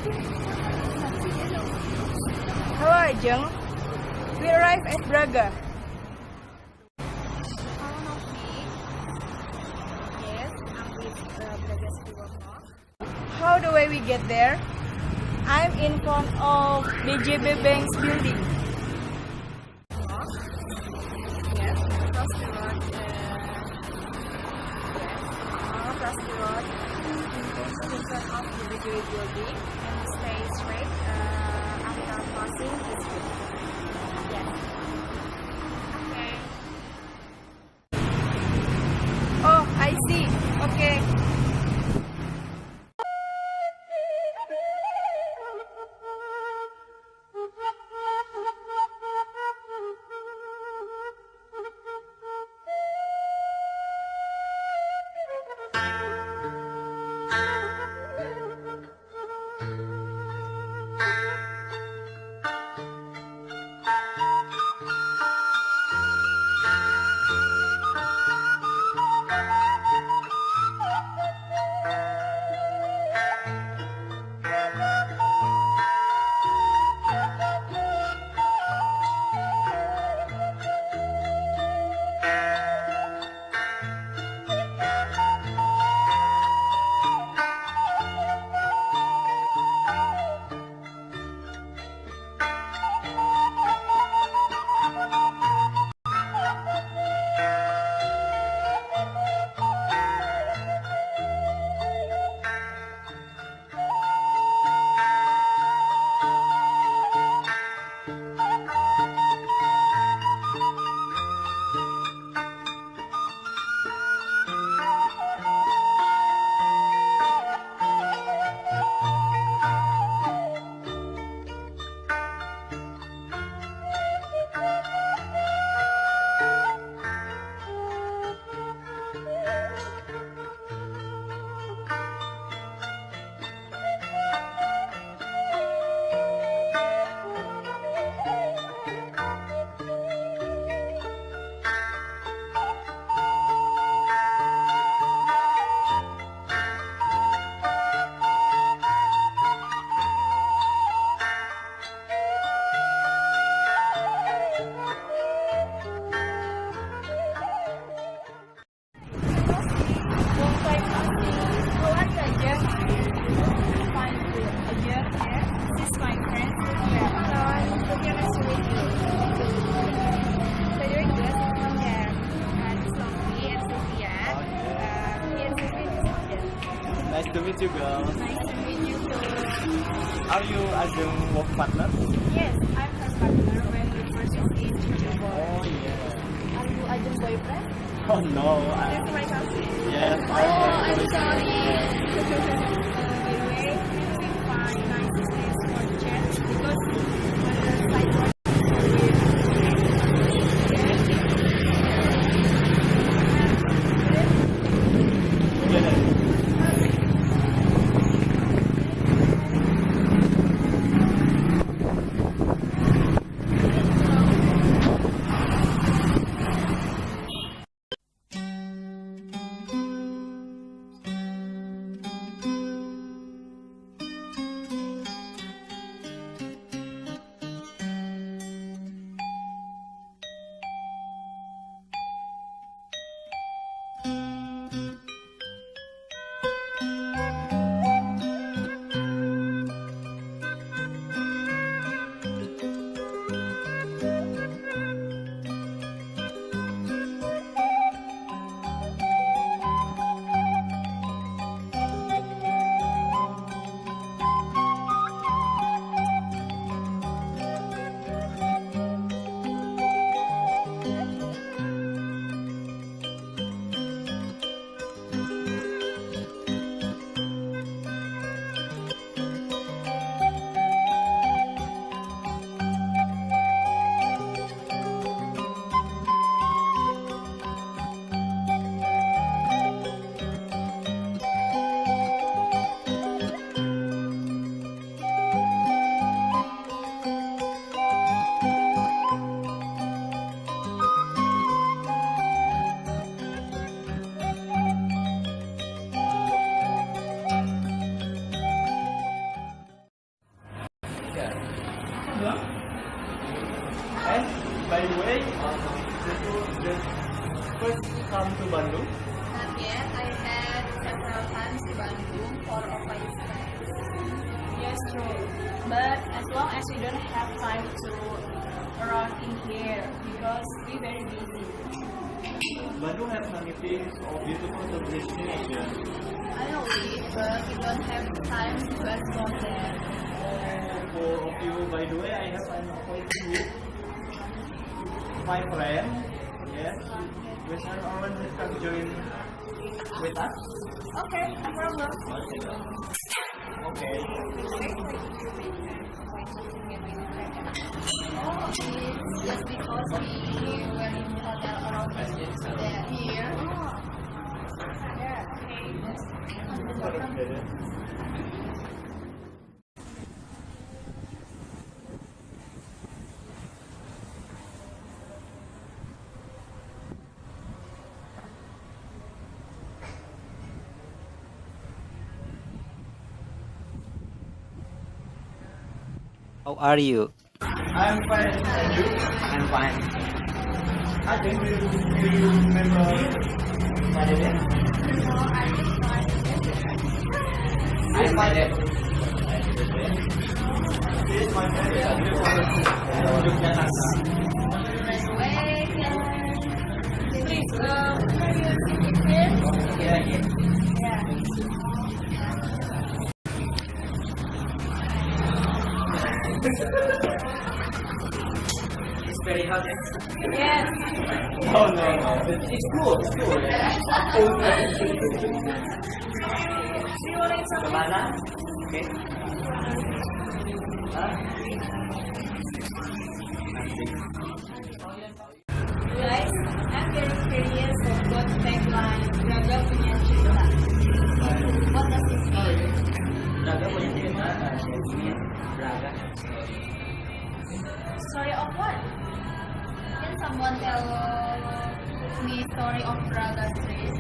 Hello Ajeng, we arrived at Braga. Halo Novi. Yes, I'm with Braga School. How the way we get there? I'm in front of BJB Bank's building. Yes, across the road. Across the road. In front of the BJB building, and stay straight after crossing this street. Yes. Okay. Oh, I see. Okay. Nice to meet you, girls. Nice to meet you too. Are you Ajeng work partner? Yes, I'm her partner when we first meet each other. Oh, yeah. Are you Ajeng boyfriend? Oh, no. That's my cousin. Yes, Oh, I'm very sorry. Yes. By the way, we find nice place for chat because on the sidewalk first come to Bandung? Not yet. I had several times to Bandung for office. Yes, true. But as long as we don't have time to around in here because we very busy. Bandung has many things of beautiful destination. I know it, but we don't have time to explore them. For of you, by the way, I have an appointment with my friend. Yes, which are already come join with us. Okay, no problem. Okay. Just because we were in the hotel around here. Yeah, okay. How are you? I'm fine. And you? I'm fine. I think you remember my name? I'm fine. This is my friend. Yogyakarta. Please, can you sit here? Yeah. It's very hot. Yes. No. It's cool. It's cool. Do you want to eat something? Kemana? Okay. Guys, I'm very curious of what tagline Braga punya cerita. What does it mean? Braga punya cerita. Braga. Story of what? Can someone tell me story of Braga Street?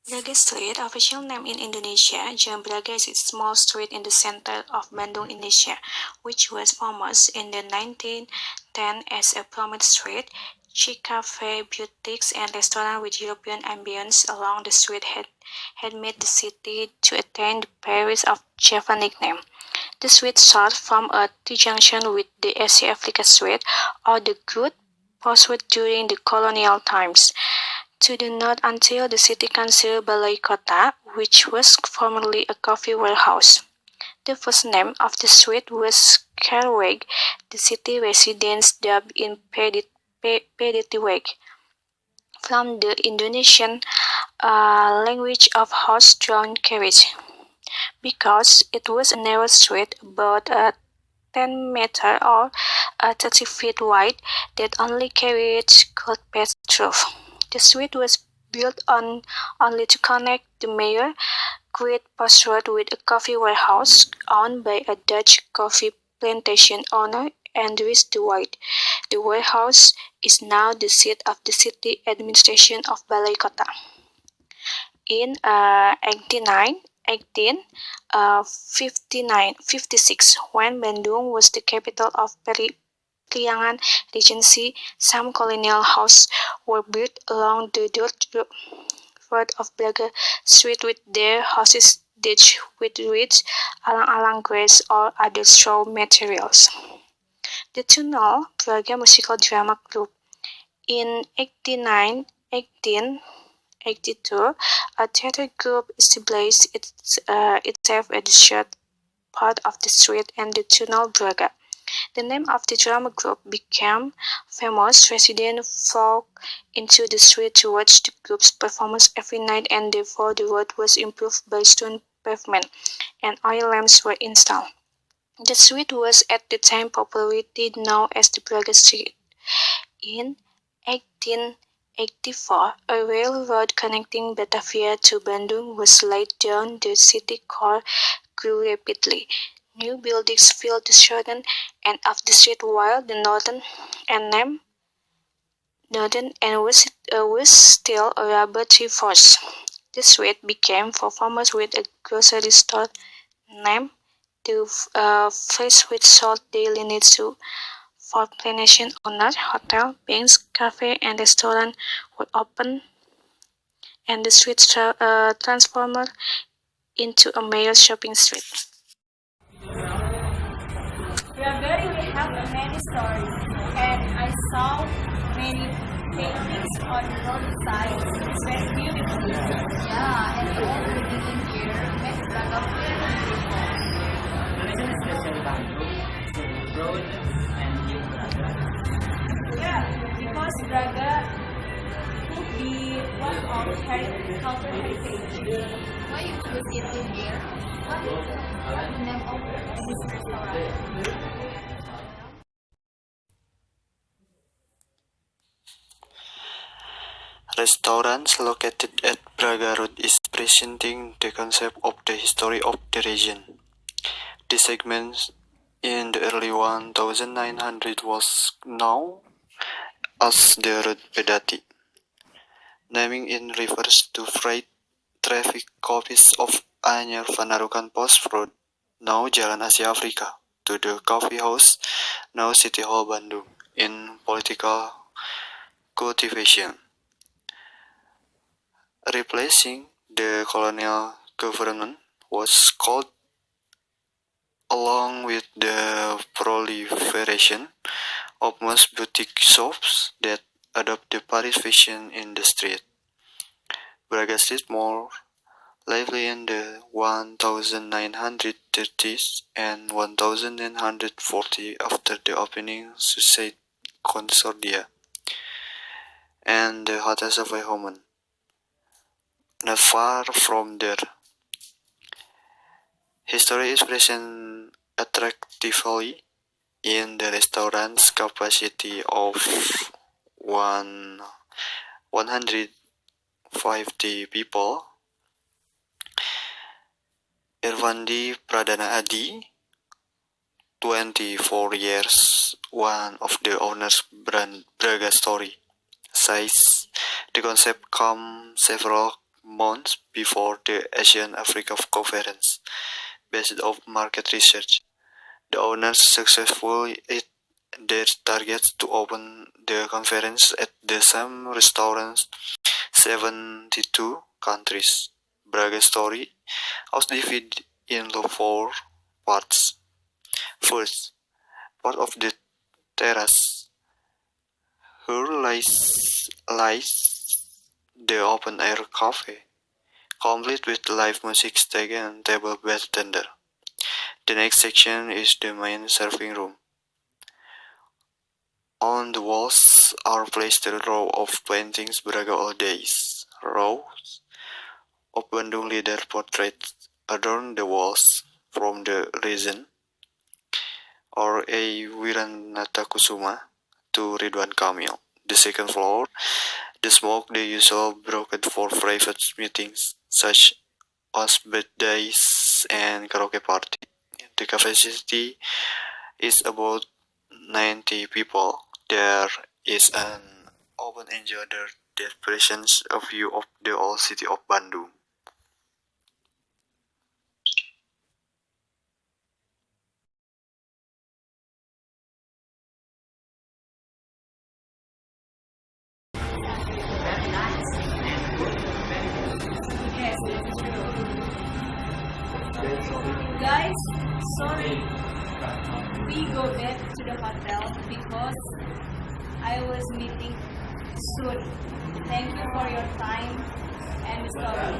Braga Street, official name in Indonesia, Jalan Braga is a small street in the center of Bandung, Indonesia, which was famous in the 1910 as a promenade street. Chic cafe, boutiques, and restaurants with European ambience along the street had made the city to attain the Paris of Java nickname. The street starts from a T-junction with the Asia Africa Street, or the Good Postwood during the colonial times. To the north until the city council Balai Kota, which was formerly a coffee warehouse. The first name of the street was Kerweg, the city residents dubbed in Peditiweg, from the Indonesian language of horse-drawn carriage, because it was a narrow street about 10 meter or 30 feet wide that only carriage could pass through. The street was built only to connect the mayor, Great Post Road, with a coffee warehouse owned by a Dutch coffee plantation owner, Andries de White. The warehouse is now the seat of the city administration of Balai Kota. In 1856, when Bandung was the capital of Priangan Regency, some colonial houses were built along the dirt road of Braga Street with their houses thatched with reeds, alang-alang grass, or other straw materials. The Tunnel Braga Musical Drama Group. In 1882, a theater group established itself at the short part of the street and the Tunnel Braga. The name of the drama group became famous. Residents flocked into the street to watch the group's performance every night, and therefore the road was improved by stone pavement and oil lamps were installed. The street was at the time popularly known as the Braga Street. In 1884, a railroad connecting Batavia to Bandung was laid down. The city core grew rapidly. New buildings filled the southern end of the street, while the northern end was still a rubber tree-force. The street became famous with a grocery store named the Fresh, which sold daily needs for plantation owners, hotel, banks, cafe, and restaurant would open, and the street transformed into a major shopping street. Braga really have many stories, and I saw many paintings on the roadside. It's very beautiful. Yeah, and all the living here makes Braga very beautiful. Indonesia is especially Bandung, road and new Braga. Yeah, because Braga could be one of cultural heritage. Why you choose it in here? What is the name of this restaurant? Restaurants located at Braga Road is presenting the concept of the history of the region. This segment in the early 1900 was known as the Road Pedati. Naming it refers to freight traffic copies of Anyar Panarukan Post Road, now Jalan Asia Afrika, to the coffee house, now City Hall Bandung, in political cultivation. Replacing the colonial government was called, along with the proliferation of mass boutique shops that adopt the Paris fashion in the street. Braga Street more lively in the 1930s and 1940 after the opening Suicide Consortia and the Hotel Savoy Homan. Not far from there, history is present attractively in the restaurant's capacity of 150 people. Irvandi Pradana Adi, 24 years, one of the owners brand Braga Story, says the concept came several months before the Asian Africa Conference, based on market research. The owners successfully hit their targets to open the conference at the same restaurants 72 countries. Braga Story was divided into 4 parts. First, part of the terrace. Here lies the open-air cafe, complete with live music stage and table bartender. The next section is the main serving room. On the walls are placed a row of paintings Braga all days. Rows of Bandung leader portraits adorn the walls, from the region or A. Wiranata Kusuma to Ridwan Kamil. The second floor, the smoke the usual broken for private meetings, such as birthdays and karaoke party. The capacity is about 90 people. There is an open enjoy that presents a view of the old city of Bandung. Yes, it's true. Guys, sorry. We go back to the hotel because I was meeting soon. Thank you for your time and story.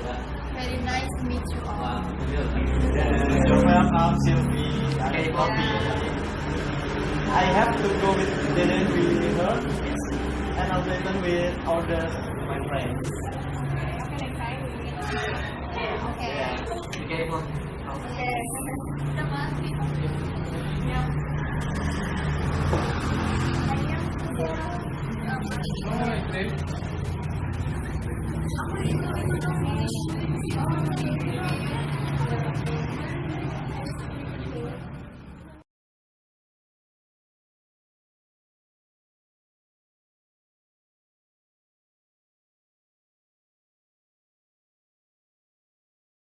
Very nice to meet you all. You're welcome, Sylvie. I have to go with delivery with her, and I'll later with order my friends. Okay. Be careful. Okay.